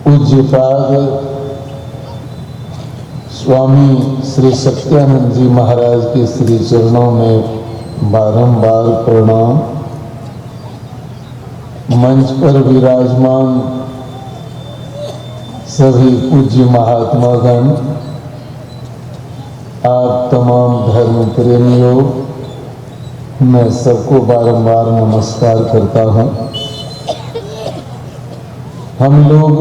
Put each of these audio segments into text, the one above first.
पूज्यपाद स्वामी श्री सत्यानंद जी महाराज के श्री चरणों में बारंबार प्रणाम। मंच पर विराजमान सभी पूज्य महात्मागण, आप तमाम धर्म प्रेमियों, मैं सबको बारंबार नमस्कार करता हूँ। हम लोग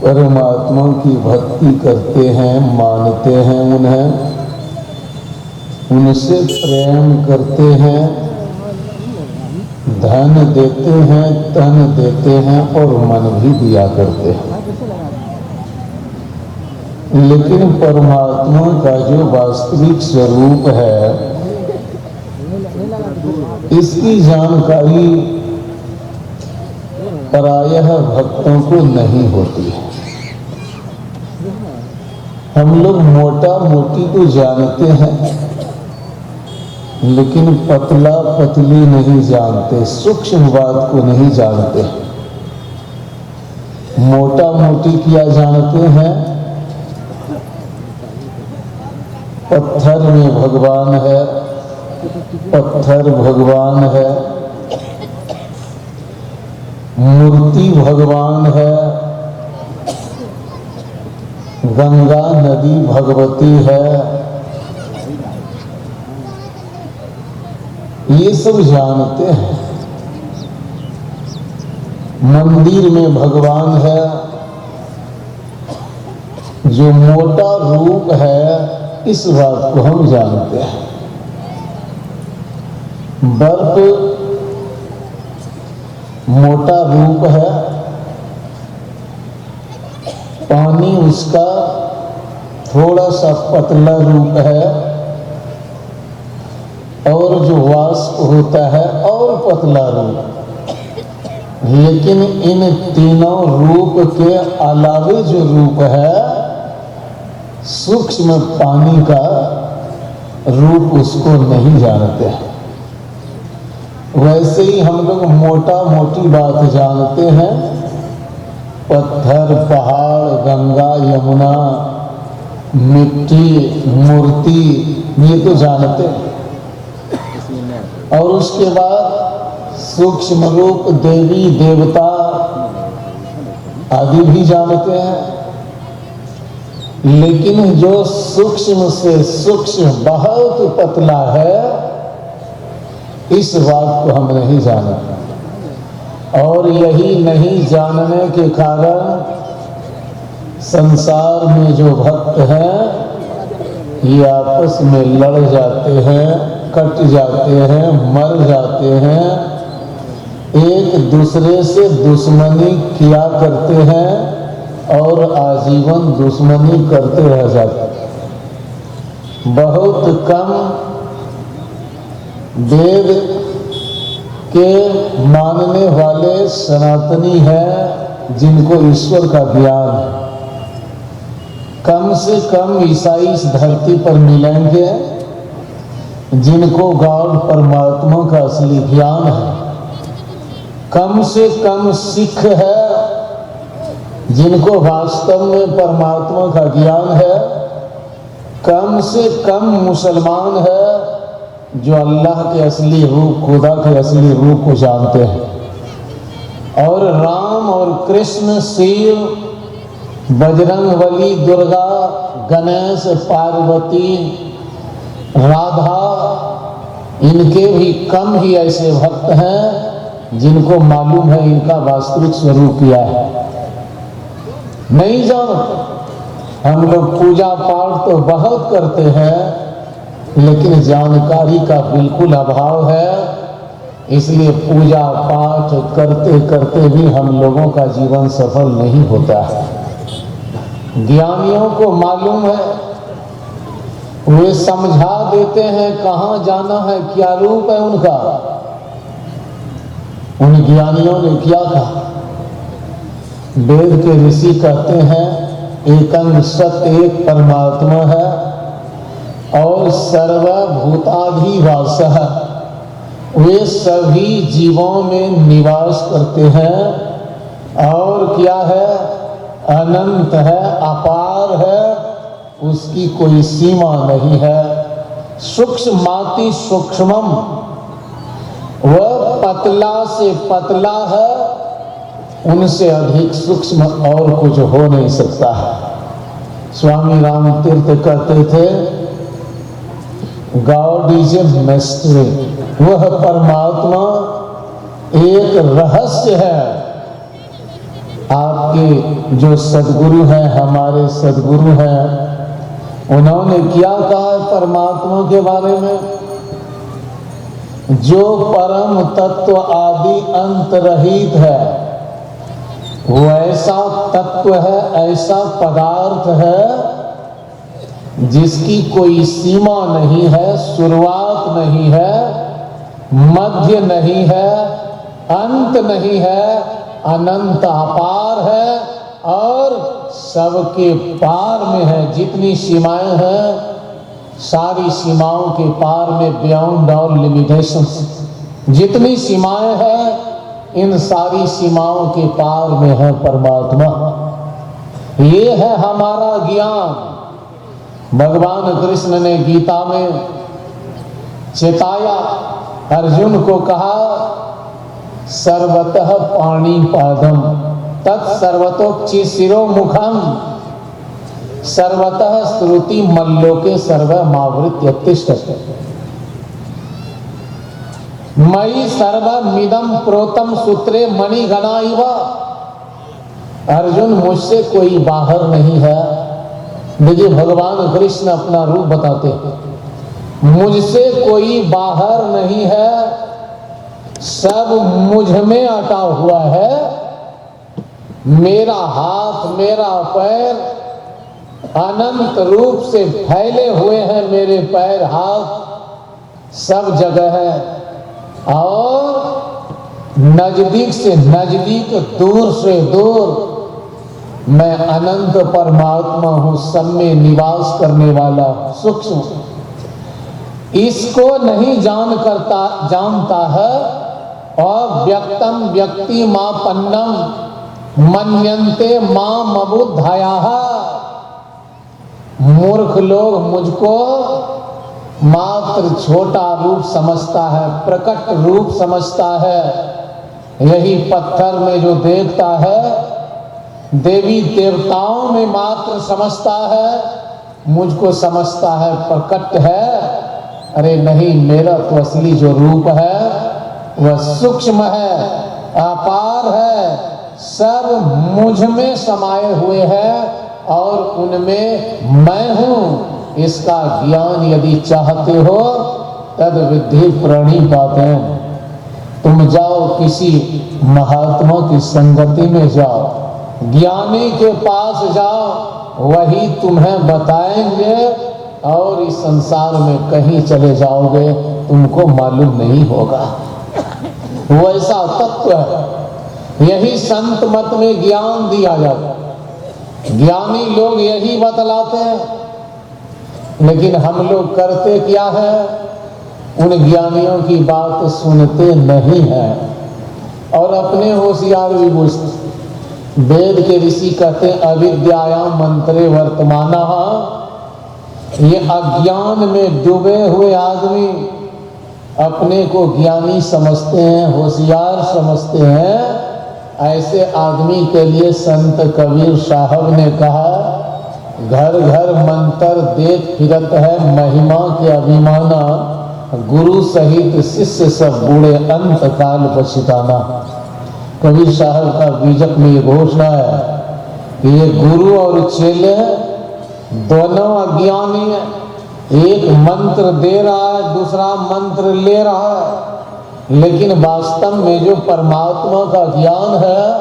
परमात्मा की भक्ति करते हैं, मानते हैं उन्हें, उनसे प्रेम करते हैं, धन देते हैं, तन देते हैं और मन भी दिया करते हैं। लेकिन परमात्मा का जो वास्तविक स्वरूप है, इसकी जानकारी प्रायः भक्तों को नहीं होती है। हम लोग मोटा मोटी तो जानते हैं, लेकिन पतला पतली नहीं जानते, सूक्ष्म बात को नहीं जानते। मोटा मोटी क्या जानते हैं? पत्थर में भगवान है, पत्थर भगवान है, मूर्ति भगवान है, गंगा नदी भगवती है, ये सब जानते हैं। मंदिर में भगवान है, जो मोटा रूप है, इस बात को हम जानते हैं। बर्फ मोटा रूप है, पानी उसका थोड़ा सा पतला रूप है, और जो वाष्प होता है और पतला रूप। लेकिन इन तीनों रूप के अलावे जो रूप है, सूक्ष्म पानी का रूप, उसको नहीं जानते हैं। वैसे ही हम लोग मोटा मोटी बात जानते हैं, पत्थर, पहाड़, गंगा, यमुना, मिट्टी, मूर्ति, ये तो जानते हैं। और उसके बाद सूक्ष्म रूप देवी देवता आदि भी जानते हैं। लेकिन जो सूक्ष्म से सूक्ष्म बहुत पतला है, इस बात को हम नहीं जानते। और यही नहीं जानने के कारण संसार में जो भक्त हैं, ये आपस में लड़ जाते हैं, कट जाते हैं, मर जाते हैं, एक दूसरे से दुश्मनी किया करते हैं और आजीवन दुश्मनी करते रह जाते हैं। बहुत कम वेद के मानने वाले सनातनी हैं जिनको ईश्वर का ज्ञान है। कम से कम ईसाई इस धरती पर मिलेंगे जिनको गॉड परमात्मा का असली ज्ञान है। कम से कम सिख है जिनको वास्तव में परमात्मा का ज्ञान है। कम से कम मुसलमान है जो अल्लाह के असली रूप, खुदा के असली रूप को जानते हैं। और राम और कृष्ण, शिव, बजरंगबली, दुर्गा, गणेश, पार्वती, राधा, इनके भी कम ही ऐसे भक्त हैं जिनको मालूम है इनका वास्तविक स्वरूप क्या है। नहीं जानते। हम लोग पूजा पाठ तो बहुत करते हैं, लेकिन जानकारी का बिल्कुल अभाव है। इसलिए पूजा पाठ करते करते भी हम लोगों का जीवन सफल नहीं होता है। ज्ञानियों को मालूम है, वे समझा देते हैं कहाँ जाना है, क्या रूप है उनका। उन ज्ञानियों ने क्या कहा? वेद के ऋषि कहते हैं एकंग सत्य एक परमात्मा है और सर्वभूताधिवासः, वे सभी जीवों में निवास करते हैं और क्या है, अनंत है, अपार है, उसकी कोई सीमा नहीं है। सूक्ष्माति सूक्ष्मम, वह पतला से पतला है, उनसे अधिक सूक्ष्म और कुछ हो नहीं सकता है। स्वामी राम तीर्थ कहते थे, गॉड इज ए मिस्ट्री, वह परमात्मा एक रहस्य है। आपके जो सद्गुरु हैं, हमारे सद्गुरु हैं, उन्होंने क्या कहा है परमात्मा के बारे में? जो परम तत्व आदि अंत रहित है, वो ऐसा तत्व है, ऐसा पदार्थ है जिसकी कोई सीमा नहीं है, शुरुआत नहीं है, मध्य नहीं है, अंत नहीं है, अनंत अपार है और सबके पार में है। जितनी सीमाएं हैं, सारी सीमाओं के पार में, बियॉन्ड ऑल लिमिटेशंस, जितनी सीमाएं हैं, इन सारी सीमाओं के पार में है परमात्मा। ये है हमारा ज्ञान। भगवान कृष्ण ने गीता में चेताया, अर्जुन को कहा, सर्वतः पाणिपादम तत्सर्वतोक्षि शिरोमुखम सर्वतः श्रुति मल्लोके सर्वमावृत्य तिष्ठति मयि सर्वमिदं प्रोतम सूत्रे मणिगणा इव। अर्जुन, मुझसे कोई बाहर नहीं है। देखिए, भगवान कृष्ण अपना रूप बताते हैं, मुझसे कोई बाहर नहीं है, सब मुझ में अटा हुआ है। मेरा हाथ, मेरा पैर अनंत रूप से फैले हुए हैं, मेरे पैर हाथ सब जगह है। और नजदीक से नजदीक, दूर से दूर, मैं अनंत परमात्मा हूं, सब में निवास करने वाला सूक्ष्म। इसको नहीं जानता है। और व्यक्तम व्यक्ति मापन्नम मन्यन्ते माम अबुद्धया। मूर्ख लोग मुझको मात्र छोटा रूप समझता है, प्रकट रूप समझता है। यही पत्थर में जो देखता है, देवी देवताओं में मात्र समझता है, मुझको समझता है प्रकट है। अरे नहीं, मेरा तो असली जो रूप है वह सूक्ष्म है, अपार है, सब मुझ में समाये हुए हैं और उनमें मैं हूं। इसका ज्ञान यदि चाहते हो, तद विद्धि प्रणिपातम्। तुम जाओ, किसी महात्मा की संगति में जाओ, ज्ञानी के पास जाओ, वही तुम्हें बताएंगे। और इस संसार में कहीं चले जाओगे, तुमको मालूम नहीं होगा। वो ऐसा तत्व है। यही संत मत में ज्ञान दिया जाता है, ज्ञानी लोग यही बतलाते हैं। लेकिन हम लोग करते क्या है, उन ज्ञानियों की बात सुनते नहीं हैं और अपने होशियार भी बुझते। वेद के ऋषि कहते हैं, अविद्यायाम मंत्रे वर्तमाना। ये अज्ञान में डूबे हुए आदमी अपने को ज्ञानी समझते हैं, होशियार समझते हैं। ऐसे आदमी के लिए संत कबीर साहब ने कहा, घर घर मंत्र देख फिरत है, महिमा के अभिमाना, गुरु सहित शिष्य सब बूढ़े, अंत काल पछताना। कबीर साहब का बीजक में ये घोषणा है कि ये गुरु और चेले दोनों अज्ञानी है। एक मंत्र दे रहा है, दूसरा मंत्र ले रहा है, लेकिन वास्तव में जो परमात्मा का ज्ञान है,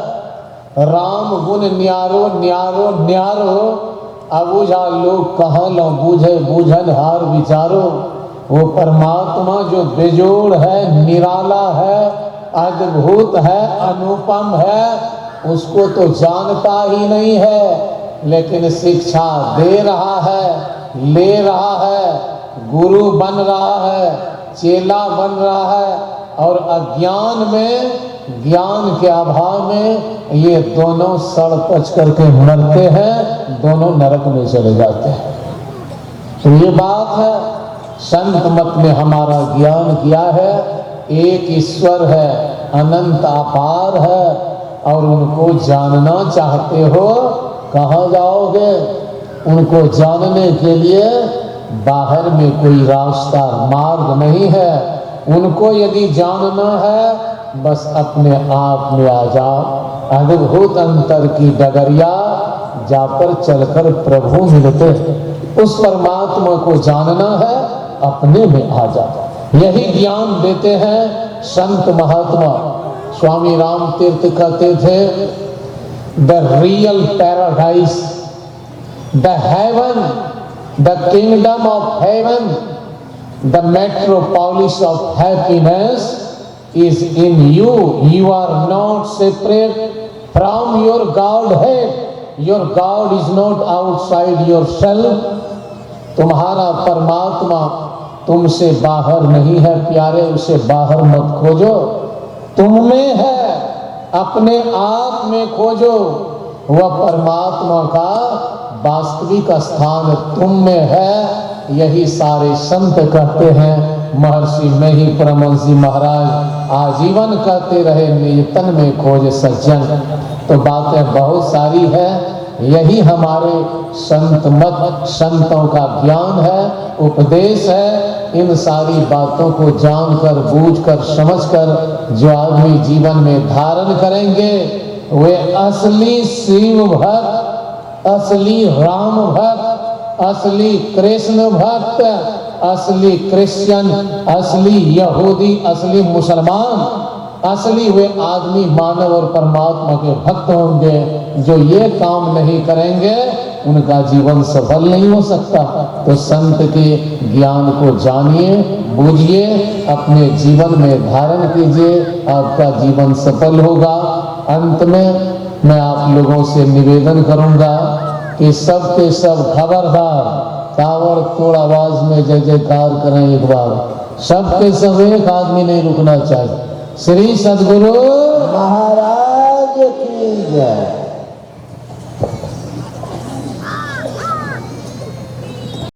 राम गुण न्यारो न्यारो न्यारो, अबूझा लोग कहाँ लो बूझे बूझन हार विचारो। वो परमात्मा जो बेजोड़ है, निराला है, अद्भुत है, अनुपम है, उसको तो जानता ही नहीं है। लेकिन शिक्षा दे रहा है, ले रहा है, गुरु बन रहा है, चेला बन रहा है, और अज्ञान में, ज्ञान के अभाव में ये दोनों सड़ पच करके मरते हैं, दोनों नरक में चले जाते हैं। तो ये बात है, संत मत में हमारा ज्ञान किया है, एक ईश्वर है, अनंत अपार है, और उनको जानना चाहते हो, कहाँ जाओगे? उनको जानने के लिए बाहर में कोई रास्ता मार्ग नहीं है। उनको यदि जानना है, बस अपने आप में आ जाओ, अद्भुत अंतर की डगरिया जा पर चलकर प्रभु मिलते। उस परमात्मा को जानना है, अपने में आ जाओ। यही ज्ञान देते हैं संत महात्मा। स्वामी राम तीर्थ कहते थे, the real paradise, the haven, the kingdom of haven, the metropolis of happiness is in you. You are not separate from your Godhead. Your God is not outside yourself. तुम्हारा परमात्मा तुमसे बाहर नहीं है प्यारे, उसे बाहर मत खोजो, तुम में है, अपने आप में खोजो। वह परमात्मा का वास्तविक स्थान तुम में है। यही सारे संत कहते हैं। महर्षि में ही परमहंस जी महाराज आजीवन कहते रहे, नियतन में खोज सज्जन। तो बातें बहुत सारी है, यही हमारे संत मत, संतों का ज्ञान है, उपदेश है। इन सारी बातों को जानकर, बूझकर, समझकर जो आदमी जीवन में धारण करेंगे, वे असली शिव भक्त, असली राम भक्त, असली कृष्ण भक्त, असली क्रिश्चियन, असली यहूदी, असली मुसलमान, असली वे आदमी मानव और परमात्मा के भक्त होंगे। जो ये काम नहीं करेंगे, उनका जीवन सफल नहीं हो सकता। तो संत के ज्ञान को जानिए, बूझिए, अपने जीवन में धारण कीजिए, आपका जीवन सफल होगा। अंत में मैं आप लोगों से निवेदन करूंगा कि सब के सब खबरदार, तावर तोड़ आवाज में जय जयकार करें एक बार। सब के सब, एक आदमी नहीं रुकना चाहिए। श्री सद्गुरु महाराज की जय।